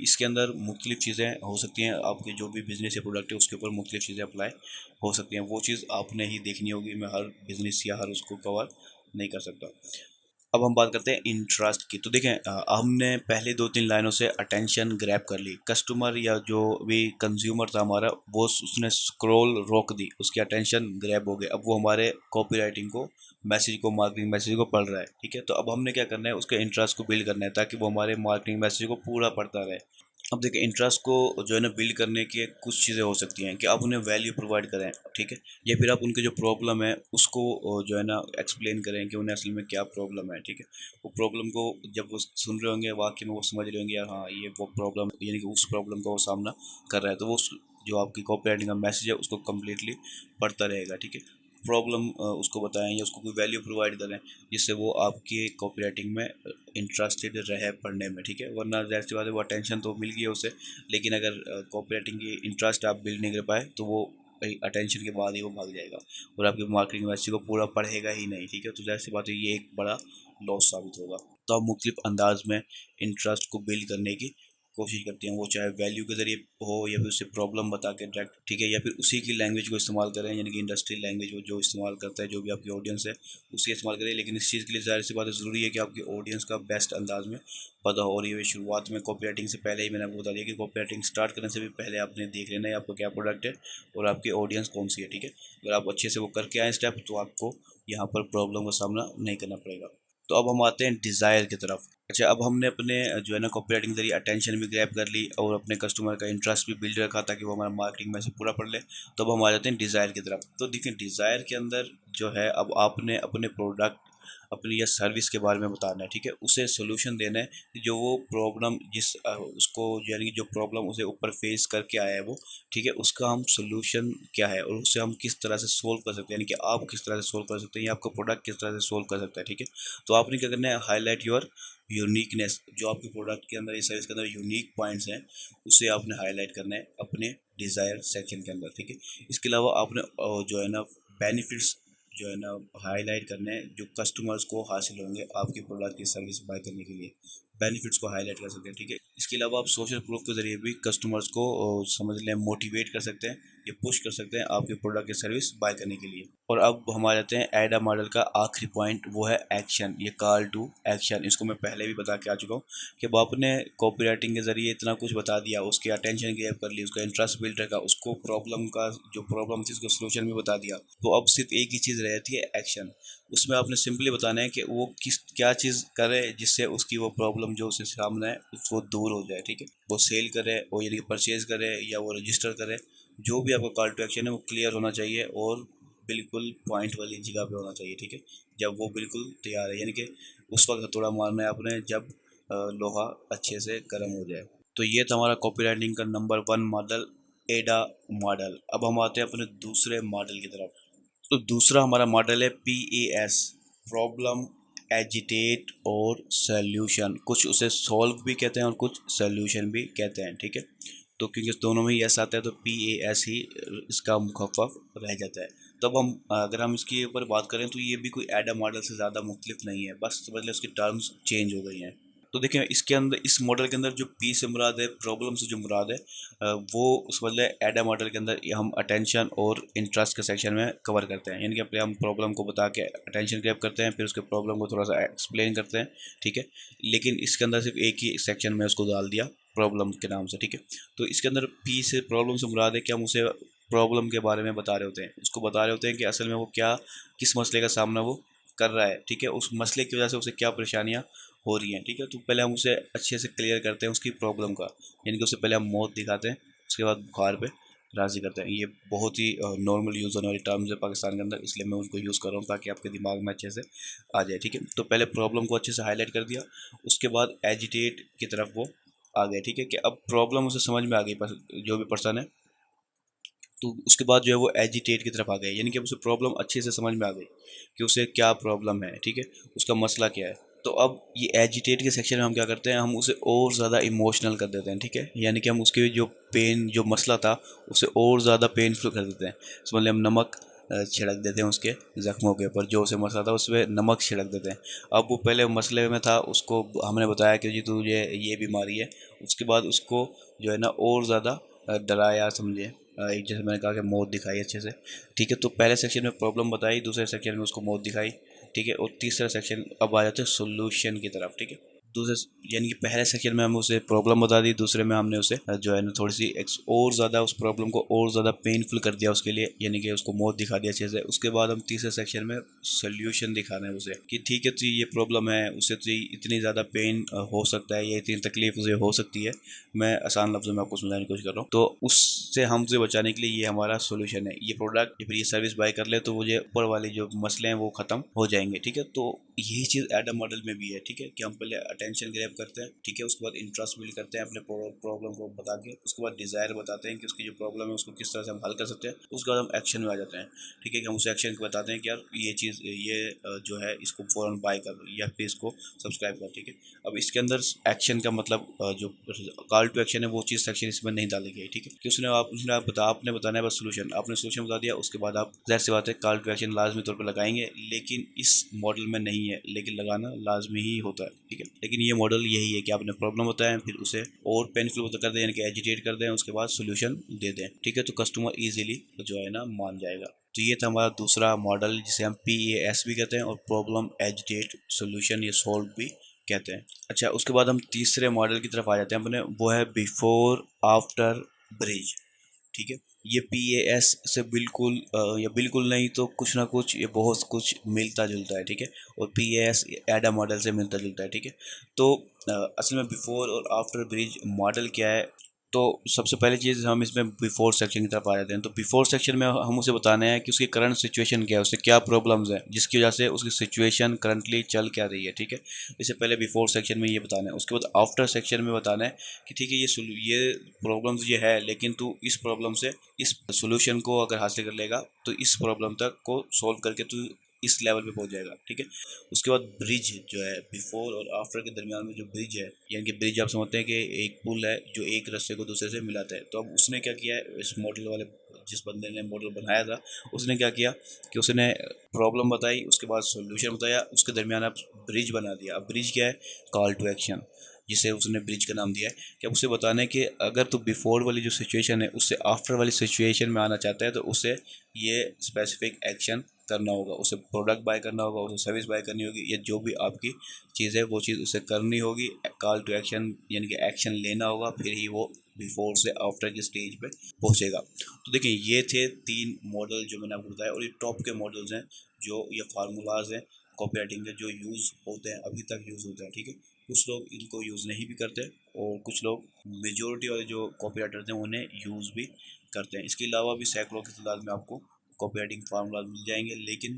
इसके अंदर मुख्तलिफ चीज़ें हो सकती हैं, आपके जो भी बिज़नेस या प्रोडक्ट है उसके ऊपर मुख्तलिफ चीज़ें अप्लाई हो सकती हैं। वो चीज़ आपने ही देखनी होगी, मैं हर बिज़नेस या हर उसको कवर नहीं कर सकता। अब हम बात करते हैं इंटरेस्ट की। तो देखें हमने पहले 2-3 लाइनों से अटेंशन ग्रैब कर ली, कस्टमर या जो भी कंज्यूमर था हमारा वो उसने स्क्रॉल रोक दी, उसकी अटेंशन ग्रैब हो गई। अब वो हमारे कॉपी राइटिंग को, मैसेज को, मार्केटिंग मैसेज को पढ़ रहा है, ठीक है। तो अब हमने क्या करना है, उसके इंटरेस्ट को बिल्ड करना है ताकि वो हमारे मार्केटिंग मैसेज को पूरा पढ़ता रहे। अब देखिए इंटरेस्ट को जो है ना बिल्ड करने की कुछ चीज़ें हो सकती हैं कि आप उन्हें वैल्यू प्रोवाइड करें, ठीक है। या फिर आप उनके जो प्रॉब्लम है उसको जो है ना एक्सप्लेन करें कि उन्हें असल में क्या प्रॉब्लम है, ठीक है। वो प्रॉब्लम को जब वो सुन रहे होंगे वाकई में वो समझ रहे होंगे यार हाँ ये वो प्रॉब्लम यानी कि उस प्रॉब्लम का वो सामना कर रहा है, तो वो जो आपकी कॉपी राइटिंग का मैसेज है उसको कम्प्लीटली पढ़ता रहेगा, ठीक है। प्रॉब्लम उसको बताएं या उसको कोई वैल्यू प्रोवाइड करें जिससे वो आपकी कॉपी राइटिंग में इंटरेस्टेड रहे पढ़ने में, ठीक है। वरना ज़ाहिर सी बात है वो अटेंशन तो मिल गई है उसे, लेकिन अगर कॉपी राइटिंग की इंटरेस्ट आप बिल्ड नहीं कर पाए तो वो अटेंशन के बाद ही वो भाग जाएगा और आपकी मार्केटिंग मैसेज को पूरा पढ़ेगा ही नहीं, ठीक है। तो ज़ाहिर सी बात है ये एक बड़ा लॉस साबित होगा। तो आप मुख्तलिफ अंदाज में इंटरेस्ट को बिल्ड करने की कोशिश करती हैं, वो चाहे वैल्यू के ज़रिए हो या फिर उससे प्रॉब्लम बता के डायरेक्ट, ठीक है। या फिर उसी की लैंग्वेज को इस्तेमाल करें, यानी कि इंडस्ट्री लैंग्वेज वो जो इस्तेमाल करता है, जो भी आपकी ऑडियंस है उसके इस्तेमाल करें। लेकिन इस चीज़ के लिए ज़ाहिर सी बात है ज़रूरी है कि आपकी ऑडियंस का बेस्ट अंदाज में पता हो। और ये शुरुआत में कॉपी राइटिंग से पहले ही मैंने आपको बता दिया कि कॉपी राइटिंग स्टार्ट करने से भी पहले आपने देख लेना है आपका क्या प्रोडक्ट है और आपकी ऑडियंस कौन सी है, ठीक है। अगर आप अच्छे से वो करके आए स्टेप तो आपको यहाँ पर प्रॉब्लम का सामना नहीं करना पड़ेगा। तो अब हम आते हैं डिज़ायर की तरफ। अच्छा, अब हमने अपने जो है ना कॉपी राइटिंग के ज़रिए अटेंशन भी ग्रैब कर ली और अपने कस्टमर का इंटरेस्ट भी बिल्ड रखा ताकि वो हमारा मार्केटिंग में से पूरा पढ़ ले। तो अब हम आ जाते हैं डिज़ायर की तरफ। तो देखिए डिज़ायर के अंदर जो है अब आपने अपने प्रोडक्ट अपनी या सर्विस के बारे में बताना है, ठीक है। उसे सोल्यूशन देना है जो वो प्रॉब्लम जिस उसको यानी कि जो प्रॉब्लम उसे ऊपर फेस करके आया है वो, ठीक है, उसका हम सोल्यूशन क्या है और उसे हम किस तरह से सोल्व कर सकते हैं, यानी कि आप किस तरह से सोल्व कर सकते हैं या आपका प्रोडक्ट किस तरह से सोल्व कर सकता है, ठीक है। तो आपने क्या करना है, हाईलाइट योर यूनिकनेस, जो आपके प्रोडक्ट के अंदर, इस सर्विस के अंदर यूनिक पॉइंट्स हैं उसे आपने हाईलाइट करना है अपने डिज़ायर सेक्शन के अंदर, ठीक है। इसके अलावा आपने जो है ना बेनिफिट्स जो है ना हाईलाइट करने हैं जो कस्टमर्स को हासिल होंगे आपके प्रोडक्ट की सर्विस बाय करने के लिए, बेनिफिट्स को हाईलाइट कर सकते हैं, ठीक है। इसके अलावा आप सोशल प्रूफ के जरिए भी कस्टमर्स को समझ लें मोटिवेट कर सकते हैं या पुश कर सकते हैं आपके प्रोडक्ट की सर्विस बाय करने के लिए। और अब हम आ जाते हैं एडा मॉडल का आखिरी पॉइंट, वो है एक्शन, ये कॉल टू एक्शन। इसको मैं पहले भी बता के आ चुका हूँ कि अब आपने कॉपी राइटिंग के ज़रिए इतना कुछ बता दिया, उसके अटेंशन ग्रैब कर ली, उसका इंटरेस्ट बिल्ड रखा, उसको प्रॉब्लम का जो प्रॉब्लम थी उसको सोल्यूशन भी बता दिया। तो अब सिर्फ एक ही चीज़ रहती है, एक्शन। उसमें आपने सिंपली बताना है कि वो किस क्या चीज़ करे जिससे उसकी वो प्रॉब्लम जो उसके सामने है वो दूर हो जाए, ठीक है। वो सेल करे और यानी कि परचेज करे या वो रजिस्टर करे, जो भी आपका कॉल टू एक्शन है वो क्लियर होना चाहिए और बिल्कुल पॉइंट वाली जगह पे होना चाहिए, ठीक है। जब वो बिल्कुल तैयार है, यानी कि उस वक्त थोड़ा मारना है आपने जब लोहा अच्छे से गर्म हो जाए। तो ये था हमारा कॉपी राइटिंग का नंबर 1 मॉडल, एडा मॉडल। अब हम आते हैं अपने दूसरे मॉडल की तरफ। तो दूसरा हमारा मॉडल है PAS, प्रॉब्लम, एजिटेट और सॉल्यूशन। कुछ उसे सॉल्व भी कहते हैं और कुछ सॉल्यूशन भी कहते हैं, ठीक है। तो क्योंकि दोनों में यस आता है तो PAS ही इसका मुखफ़्फ़ रह जाता है। तो अब हम अगर हम इसके ऊपर बात करें तो ये भी कोई एडा मॉडल से ज़्यादा मुख्तलिफ नहीं है, बस समझ लें उसकी टर्म्स चेंज हो गई हैं। तो देखिए इसके अंदर, इस मॉडल के अंदर जो पी से मुराद है, प्रॉब्लम से जो मुराद है, वो उस बदले एडा मॉडल के अंदर हम अटेंशन और इंटरेस्ट के सेक्शन में कवर करते हैं। यानी कि पहले हम प्रॉब्लम को बता के अटेंशन ग्रैब करते हैं, फिर उसके प्रॉब्लम को थोड़ा सा एक्सप्लेन करते हैं, ठीक है। लेकिन इसके अंदर सिर्फ एक ही सेक्शन में उसको डाल दिया प्रॉब्लम के नाम से, ठीक है। तो इसके अंदर पी से प्रॉब्लम से मुराद है कि हम उसे प्रॉब्लम के बारे में बता रहे होते हैं, उसको बता रहे होते हैं कि असल में वो क्या, किस मसले का सामना वो कर रहा है, ठीक है। उस मसले की वजह से उसे क्या परेशानियाँ हो रही हैं, ठीक है। तो पहले हम उसे अच्छे से क्लियर करते हैं उसकी प्रॉब्लम का, यानी कि उससे पहले हम मौत दिखाते हैं, उसके बाद बुखार पे राज़ी करते हैं। ये बहुत ही नॉर्मल यूज़ होने वाली टर्म्स है पाकिस्तान के अंदर, इसलिए मैं उनको यूज़ कर रहा हूँ ताकि आपके दिमाग में अच्छे से आ जाए, ठीक है। तो पहले प्रॉब्लम को अच्छे से हाईलाइट कर दिया, उसके बाद एजिटेट की तरफ वो आ गए, ठीक है। कि अब प्रॉब्लम उसे समझ में आ गई, जो भी पर्सन है, तो उसके बाद जो है वो एजिटेट की तरफ आ गए, यानी कि उसे प्रॉब्लम अच्छे से समझ में आ गई कि उसे क्या प्रॉब्लम है, ठीक है, उसका मसला क्या है। तो अब ये एजिटेट के सेक्शन में हम क्या करते हैं, हम उसे और ज़्यादा इमोशनल कर देते हैं, ठीक है। यानी कि हम उसके जो पेन, जो मसला था, उसे और ज़्यादा पेनफुल कर देते हैं। समझ लें हम नमक छिड़क देते हैं उसके ज़ख्मों के ऊपर, जो उसे मसला था उस पर नमक छिड़क देते हैं। अब वो पहले मसले में था, उसको हमने बताया कि जी तुझे ये बीमारी है, उसके बाद उसको जो है ना और ज़्यादा डराया, समझे, एक जैसे मैंने कहा कि मौत दिखाई अच्छे से, ठीक है। तो पहले सेक्शन में प्रॉब्लम बताई, दूसरे सेक्शन में उसको मौत दिखाई, ठीक है। और तीसरा सेक्शन अब आ जाते हैं सोल्यूशन की तरफ, ठीक है। दूसरे, यानी कि पहले सेक्शन में हम उसे प्रॉब्लम बता दी, दूसरे में हमने उसे जो है ना थोड़ी सी और ज़्यादा उस प्रॉब्लम को और ज़्यादा पेनफुल कर दिया उसके लिए, यानी कि उसको मौत दिखा दिया अच्छे से। उसके बाद हम तीसरे सेक्शन में सोल्यूशन दिखाना है उसे कि ठीक है तो ये प्रॉब्लम है, उसे तो इतनी ज़्यादा पेन हो सकता है, ये इतनी तकलीफ उसे हो सकती है। मैं आसान लफ्ज़ों में आपको समझाने की कोशिश कर रहा हूँ। तो उससे हमसे बचाने के लिए ये हमारा सोल्यूशन है, ये प्रोडक्ट या फिर ये सर्विस बाय कर ले तो मुझे ऊपर वाले जो मसले हैं वो ख़त्म हो जाएंगे, ठीक है। तो यही चीज़ एडम मॉडल में भी है, ठीक है, कि हम पहले अटेंशन ग्रैब करते हैं, ठीक है, उसके बाद इंटरेस्ट बिल्ड करते हैं अपने प्रॉब्लम को बता के, उसके बाद डिज़ायर बताते हैं कि उसकी जो प्रॉब्लम है उसको किस तरह से हम हल कर सकते हैं, उसके बाद हम एक्शन में आ जाते हैं, ठीक है, कि हम उसे एक्शन को बताते हैं कि यार ये चीज़, ये जो है इसको फ़ौरन बाय कर या फिर इसको सब्सक्राइब कर, ठीक है। अब इसके अंदर एक्शन का मतलब जो कॉल टू एक्शन है वो चीज़ सेक्शन इसमें नहीं डाली गई, ठीक है, कि आपने बताना है बस सोल्यूशन, आपने सोल्यूशन बता दिया, उसके बाद आप ज़ाहिर सी बात है कॉल टू एक्शन लाजमी तौर पर लगाएंगे, लेकिन इस मॉडल में नहीं है, लेकिन लगाना लाजमी ही होता है, ठीक है। लेकिन ये मॉडल यही है कि आपने प्रॉब्लम बताएं, फिर उसे और पेनफुल कर दें, यानी कि एजिटेट कर दें, उसके बाद सोल्यूशन दे दें, ठीक है। तो कस्टमर ईजिली जो है ना मान जाएगा। तो ये था हमारा दूसरा मॉडल जिसे हम PAS भी कहते हैं, और प्रॉब्लम एजिटेट सोल्यूशन या सॉल्व भी कहते हैं। अच्छा, उसके बाद हम तीसरे मॉडल की तरफ आ जाते हैं अपने, वो है बिफोर आफ्टर ब्रिज, ठीक है। ये PAS से बिल्कुल या बिल्कुल नहीं तो कुछ ना कुछ, ये बहुत कुछ मिलता जुलता है, ठीक है। और PAS एडा मॉडल से मिलता जुलता है, ठीक है। तो असल में बिफोर और आफ्टर ब्रिज मॉडल क्या है, तो सबसे पहली चीज़ हम इसमें बिफोर सेक्शन की तरफ आ जाते हैं। तो बिफोर सेक्शन में हम उसे बताना है कि उसकी करंट सिचुएशन क्या है, उससे क्या प्रॉब्लम्स हैं जिसकी वजह से उसकी सिचुएशन करंटली चल क्या रही है, ठीक है। इससे पहले बिफोर सेक्शन में ये बताना है। उसके बाद आफ्टर सेक्शन में बताना है कि ठीक है ये प्रॉब्लम्स ये है, लेकिन तू इस प्रॉब्लम से इस सोल्यूशन को अगर हासिल कर लेगा तो इस प्रॉब्लम तक को सॉल्व करके तू इस लेवल पे पहुंच जाएगा, ठीक है। उसके बाद ब्रिज जो है, बिफोर और आफ्टर के दरमियान में जो ब्रिज है, यानी कि ब्रिज आप समझते हैं कि एक पुल है जो एक रस्ते को दूसरे से मिलाता है। तो अब उसने क्या किया है, इस मॉडल वाले जिस बंदे ने मॉडल बनाया था, उसने क्या किया कि उसने प्रॉब्लम बताई, उसके बाद सोल्यूशन बताया, उसके दरमियान अब ब्रिज बना दिया। अब ब्रिज क्या है, कॉल टू एक्शन, जिसे उसने ब्रिज का नाम दिया है, कि अब उसे बताना है कि अगर तो बिफोर वाली जो सिचुएशन है उससे आफ्टर वाली सिचुएशन में आना चाहता है तो उसे ये स्पेसिफिक एक्शन करना होगा, उसे प्रोडक्ट बाय करना होगा, उसे सर्विस बाय करनी होगी, या जो भी आपकी चीज़ है वो चीज़ उसे करनी होगी। कॉल टू एक्शन यानी कि एक्शन लेना होगा, फिर ही वो बिफोर से आफ्टर की स्टेज पे पहुंचेगा। तो देखिए ये थे 3 मॉडल जो मैंने आपको बताया, और ये टॉप के मॉडल्स हैं, जो ये फार्मूलाज हैं कॉपी राइटिंग के, जो यूज़ होते हैं, अभी तक यूज़ होते हैं, ठीक है। कुछ लोग इनको यूज़ नहीं भी करते, और कुछ लोग, मेजोरिटी वाले जो कॉपी राइटर्स हैं उन्हें यूज़ भी करते हैं। इसके अलावा भी सैकड़ों की तादाद में आपको कॉपी राइटिंग फार्मूलाज मिल जाएंगे, लेकिन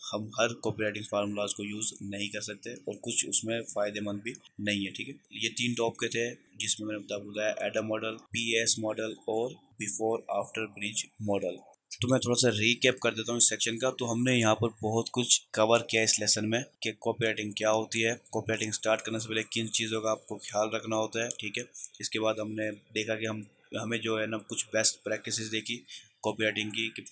हम हर कॉपी राइटिंग फार्मूलाज को यूज़ नहीं कर सकते, और कुछ उसमें फ़ायदेमंद भी नहीं है, ठीक है। ये 3 टॉप के थे जिसमें मैंने आपको बताया, एडम मॉडल, PAS मॉडल और बिफोर आफ्टर ब्रिज मॉडल। तो मैं थोड़ा सा रीकैप कर देता हूँ इस सेक्शन का। तो हमने यहाँ पर बहुत कुछ कवर किया इस लेसन में कि कॉपी राइटिंग क्या होती है, कॉपी राइटिंग स्टार्ट करने से पहले किन चीज़ों का आपको ख्याल रखना होता है, ठीक है। इसके बाद हमने देखा कि हमें जो है ना कुछ बेस्ट प्रैक्टिसेस देखी कॉपी राइटिंग की, कि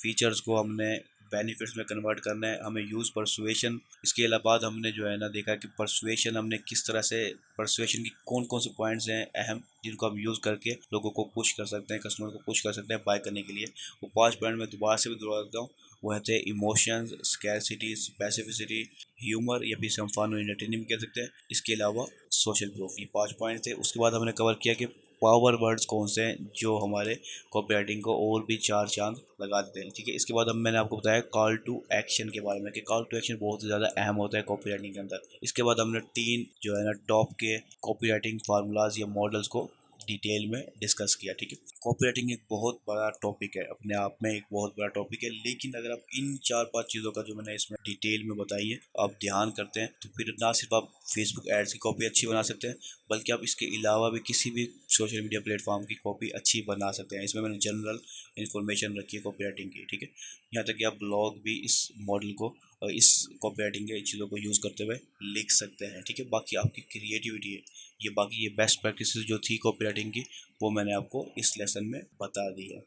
फीचर्स को हमने बेनिफिट्स में कन्वर्ट करना है, हमें यूज़ परसुएशन। इसके अलावा हमने जो है ना देखा कि परसुएशन हमने किस तरह से, परसुएशन की कौन कौन से पॉइंट्स हैं अहम जिनको हम यूज़ करके लोगों को पुश कर सकते हैं, कस्टमर को पुश कर सकते हैं बाय करने के लिए। वो 5 पॉइंट मैं दोबारा से भी दोहरा देता हूँ। वो थे इमोशंस, स्कैरसिटी, स्पेसिफिसिटी, ह्यूमर या फिर हम फन और एंटरटेनिंग कह सकते हैं। इसके अलावा सोशल प्रूफ, ये 5 पॉइंट थे। उसके बाद हमने कवर किया कि पावर वर्ड्स कौन से हैं जो हमारे कॉपीराइटिंग को और भी 4 चांद लगा देते हैं। ठीक है, इसके बाद मैंने आपको बताया कॉल टू एक्शन के बारे में कि कॉल टू एक्शन बहुत ज़्यादा अहम होता है कॉपीराइटिंग के अंदर। इसके बाद हमने 3 जो है ना टॉप के कॉपीराइटिंग फार्मूलाज या मॉडल्स को डिटेल में डिस्कस किया। ठीक है, कॉपीराइटिंग एक बहुत बड़ा टॉपिक है, अपने आप में एक बहुत बड़ा टॉपिक है, लेकिन अगर आप इन 4-5 चीज़ों का जो मैंने इसमें डिटेल में बताई है आप ध्यान करते हैं तो फिर ना सिर्फ आप फेसबुक एड्स की कॉपी अच्छी बना सकते हैं, बल्कि आप इसके अलावा भी किसी भी सोशल मीडिया प्लेटफॉर्म की कॉपी अच्छी बना सकते हैं। इसमें मैंने जनरल इन्फॉर्मेशन रखी है कॉपीराइटिंग की। ठीक है, यहाँ तक कि आप ब्लॉग भी इस मॉडल को और इस कॉपीराइटिंग के चीज़ों को यूज़ करते हुए लिख सकते हैं। ठीक है, बाकी आपकी क्रिएटिविटी है, ये बाकी ये बेस्ट प्रैक्टिसेस जो थी कॉपीराइटिंग की वो मैंने आपको इस लेसन में बता दी है।